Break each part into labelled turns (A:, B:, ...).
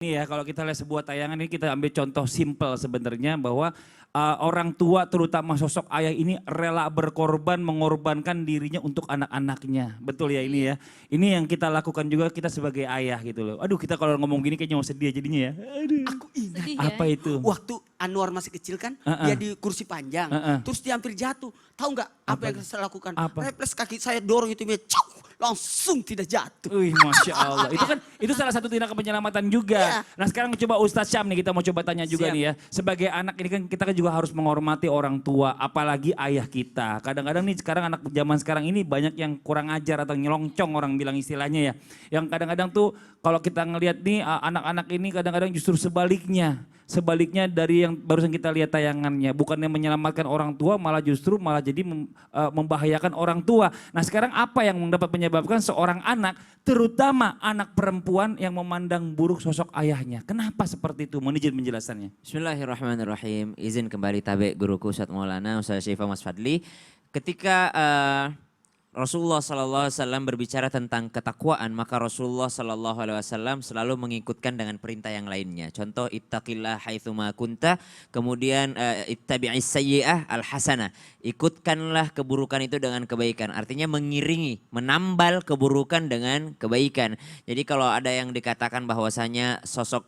A: Ini ya kalau kita lihat sebuah tayangan ini kita ambil contoh simpel sebenarnya bahwa orang tua terutama sosok ayah ini rela berkorban mengorbankan dirinya untuk anak-anaknya. Betul ya ini ya. Ini yang kita lakukan juga kita sebagai ayah gitu loh. Aduh kita kalau ngomong gini kayaknya mau sedih jadinya ya. Aduh.
B: Aku ingat
C: Sedih ya.
A: Apa itu?
B: waktu Anwar masih kecil kan, dia di kursi panjang, terus dia hampir jatuh. Tahu nggak apa yang saya lakukan?
A: Apa?
B: Refleks kaki saya dorong itu, langsung tidak jatuh.
A: Wih, Masya Allah. Itu kan itu salah satu tindakan penyelamatan juga.
B: Iya.
A: Nah sekarang coba Ustadz Syam nih kita mau coba tanya juga
B: Siap.
A: nih ya. Sebagai anak ini kan kita kan juga harus menghormati orang tua, apalagi ayah kita. Kadang-kadang nih sekarang anak zaman sekarang ini banyak yang kurang ajar atau nyelongcong orang bilang istilahnya ya. Yang kadang-kadang tuh kalau kita ngelihat nih anak-anak ini kadang-kadang justru sebaliknya. Sebaliknya dari yang barusan kita lihat tayangannya. Bukannya menyelamatkan orang tua malah justru malah jadi membahayakan orang tua. Nah sekarang apa yang dapat menyebabkan seorang anak terutama anak perempuan yang memandang buruk sosok ayahnya. Kenapa seperti itu? Mohon izin menjelaskannya.
D: Bismillahirrahmanirrahim. Izin kembali tabe guruku Ustadz Maulana, Ustadz Syifa Mas Fadli. Ketika Rasulullah SAW berbicara tentang ketakwaan, maka Rasulullah SAW selalu mengikutkan dengan perintah yang lainnya. Contoh ittaqillah haitsuma kunta, kemudian ittabi'is sayyi'ah al-hasanah. Ikutkanlah keburukan itu dengan kebaikan. Artinya mengiringi, menambal keburukan dengan kebaikan. Jadi kalau ada yang dikatakan bahwasanya sosok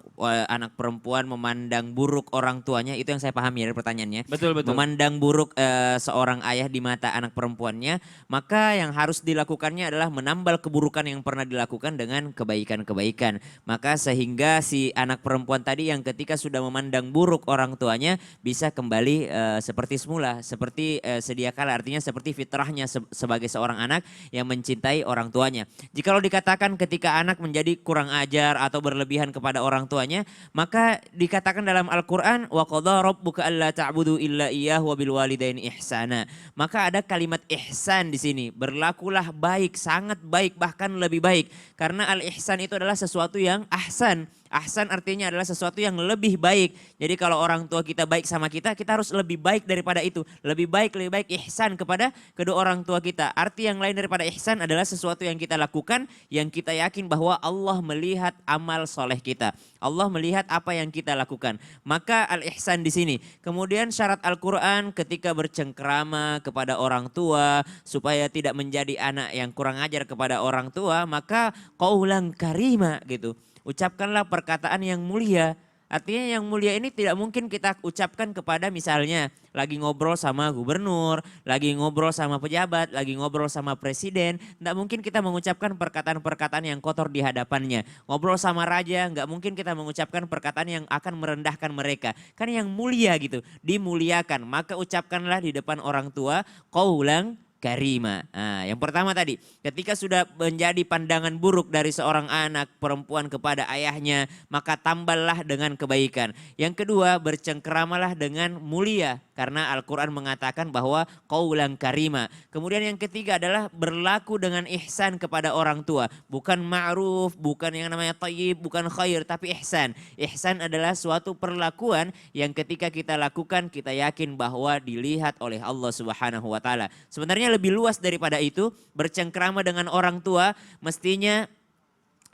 D: anak perempuan memandang buruk orang tuanya, itu yang saya pahami dari pertanyaannya.
A: Betul.
D: Memandang buruk seorang ayah di mata anak perempuannya, maka yang harus dilakukannya adalah menambal keburukan yang pernah dilakukan dengan kebaikan-kebaikan. Maka sehingga si anak perempuan tadi yang ketika sudah memandang buruk orang tuanya bisa kembali seperti semula, seperti sedia kala, artinya seperti fitrahnya sebagai seorang anak yang mencintai orang tuanya. Jikalau dikatakan ketika anak menjadi kurang ajar atau berlebihan kepada orang tuanya, maka dikatakan dalam Al-Qur'an wa qadha rabbuka alla ta'budu illa iyyahu wa bil walidaini ihsana. Maka ada kalimat ihsan di sini. Berlakulah baik, sangat baik, bahkan lebih baik. Karena al-ihsan itu adalah sesuatu yang ahsan. Ahsan artinya adalah sesuatu yang lebih baik. Jadi kalau orang tua kita baik sama kita, kita harus lebih baik daripada itu. Lebih baik ihsan kepada kedua orang tua kita. Arti yang lain daripada ihsan adalah sesuatu yang kita lakukan, yang kita yakin bahwa Allah melihat amal soleh kita. Allah melihat apa yang kita lakukan. Maka al-ihsan di sini. Kemudian syarat Al-Quran ketika bercengkrama kepada orang tua, supaya tidak menjadi anak yang kurang ajar kepada orang tua, maka qaulan karima gitu. Ucapkanlah perkataan yang mulia. Artinya yang mulia ini tidak mungkin kita ucapkan kepada misalnya lagi ngobrol sama gubernur, lagi ngobrol sama pejabat, lagi ngobrol sama presiden. Tidak mungkin kita mengucapkan perkataan-perkataan yang kotor di hadapannya. Ngobrol sama raja, nggak mungkin kita mengucapkan perkataan yang akan merendahkan mereka. Kan yang mulia gitu, dimuliakan. Maka ucapkanlah di depan orang tua, qaulan karima. Nah, yang pertama tadi, ketika sudah menjadi pandangan buruk dari seorang anak perempuan kepada ayahnya, maka tamballah dengan kebaikan. Yang kedua, bercengkeramalah dengan mulia. Karena Al-Quran mengatakan bahwa qaulan karima. Kemudian yang ketiga adalah berlaku dengan ihsan kepada orang tua. Bukan ma'ruf, bukan yang namanya thayyib, bukan khair, tapi ihsan. Ihsan adalah suatu perlakuan yang ketika kita lakukan, kita yakin bahwa dilihat oleh Allah Subhanahu wa Ta'ala. Sebenarnya lebih luas daripada itu, bercengkrama dengan orang tua mestinya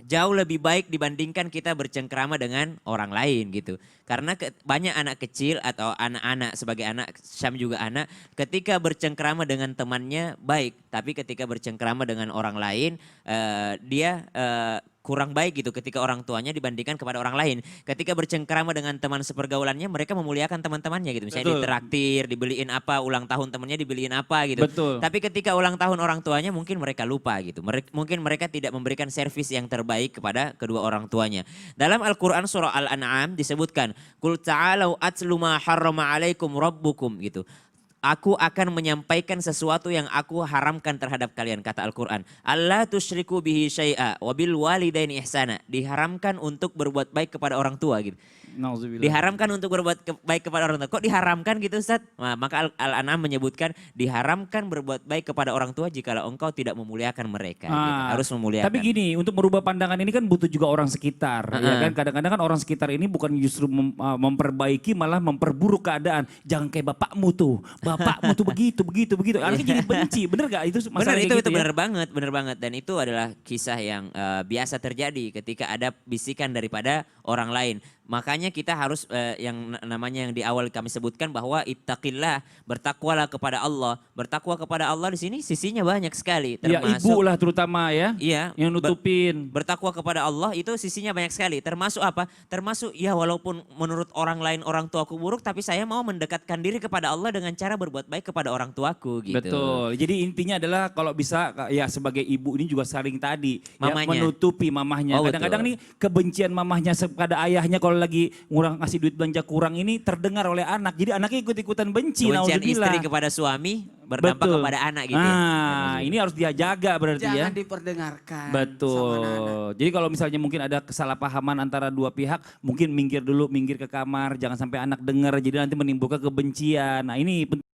D: jauh lebih baik dibandingkan kita bercengkrama dengan orang lain gitu. Karena banyak anak kecil atau anak-anak, sebagai anak, Syam juga anak, ketika bercengkrama dengan temannya baik. Tapi ketika bercengkrama dengan orang lain, dia kurang baik gitu ketika orang tuanya dibandingkan kepada orang lain. Ketika bercengkrama dengan teman sepergaulannya, mereka memuliakan teman-temannya gitu. Misalnya ditraktir, dibeliin apa, ulang tahun temannya dibeliin apa gitu.
A: Betul.
D: Tapi ketika ulang tahun orang tuanya mungkin mereka lupa gitu. Mungkin mereka tidak memberikan servis yang terbaik kepada kedua orang tuanya. Dalam Al-Quran surah Al-An'am disebutkan, Qul ta'alau atlu ma harrama alaikum rabbukum gitu. Aku akan menyampaikan sesuatu yang aku haramkan terhadap kalian, kata Al-Quran. Allah tusyriku bihi syai'a wabil walidaini ihsana. Diharamkan untuk berbuat baik kepada orang tua gitu. Diharamkan untuk berbuat baik kepada orang tua. Kok diharamkan gitu Ustaz? Nah, maka Al-An'am menyebutkan diharamkan berbuat baik kepada orang tua jikalau engkau tidak memuliakan mereka. Gitu. Harus memuliakan.
A: Tapi gini, untuk merubah pandangan ini kan butuh juga orang sekitar. Ya kan? Kadang-kadang kan orang sekitar ini bukan justru memperbaiki, malah memperburuk keadaan. Jangan kayak bapakmu tuh. bapakmu tuh begitu, begitu, begitu. Anaknya jadi benci, bener gak itu
D: Benar,
A: masalah
D: itu
A: kayak gitu ya?
D: benar banget dan itu adalah kisah yang biasa terjadi ketika ada bisikan daripada orang lain. Makanya kita harus namanya yang di awal kami sebutkan bahwa ittaqillah, bertakwalah kepada Allah. Bertakwa kepada Allah di sini sisinya banyak sekali,
A: Ya ibu lah terutama ya,
D: iya,
A: yang nutupin.
D: bertakwa kepada Allah itu sisinya banyak sekali. Termasuk apa? Termasuk ya walaupun menurut orang lain orang tuaku buruk, tapi saya mau mendekatkan diri kepada Allah dengan cara berbuat baik kepada orang tuaku gitu.
A: Betul. Jadi intinya adalah kalau bisa ya sebagai ibu ini juga saling tadi ya,
D: Mamanya.
A: menutupi mamahnya.
D: Oh,
A: Kadang-kadang
D: betul.
A: nih kebencian mamahnya kepada ayahnya kalau lagi ngurang ngasih duit belanja kurang ini terdengar oleh anak. Jadi anaknya ikut-ikutan benci.
D: Kebencian
A: Nauzubillah.
D: istri kepada suami berdampak
A: Betul.
D: kepada anak gitu ya.
A: Nah, ini harus dia jaga berarti ya.
B: Jangan diperdengarkan.
A: Betul.
B: Sama anak-anak.
A: Jadi kalau misalnya mungkin ada kesalahpahaman antara dua pihak, mungkin minggir dulu, minggir ke kamar, jangan sampai anak dengar. Jadi nanti menimbulkan kebencian. Nah, ini penting.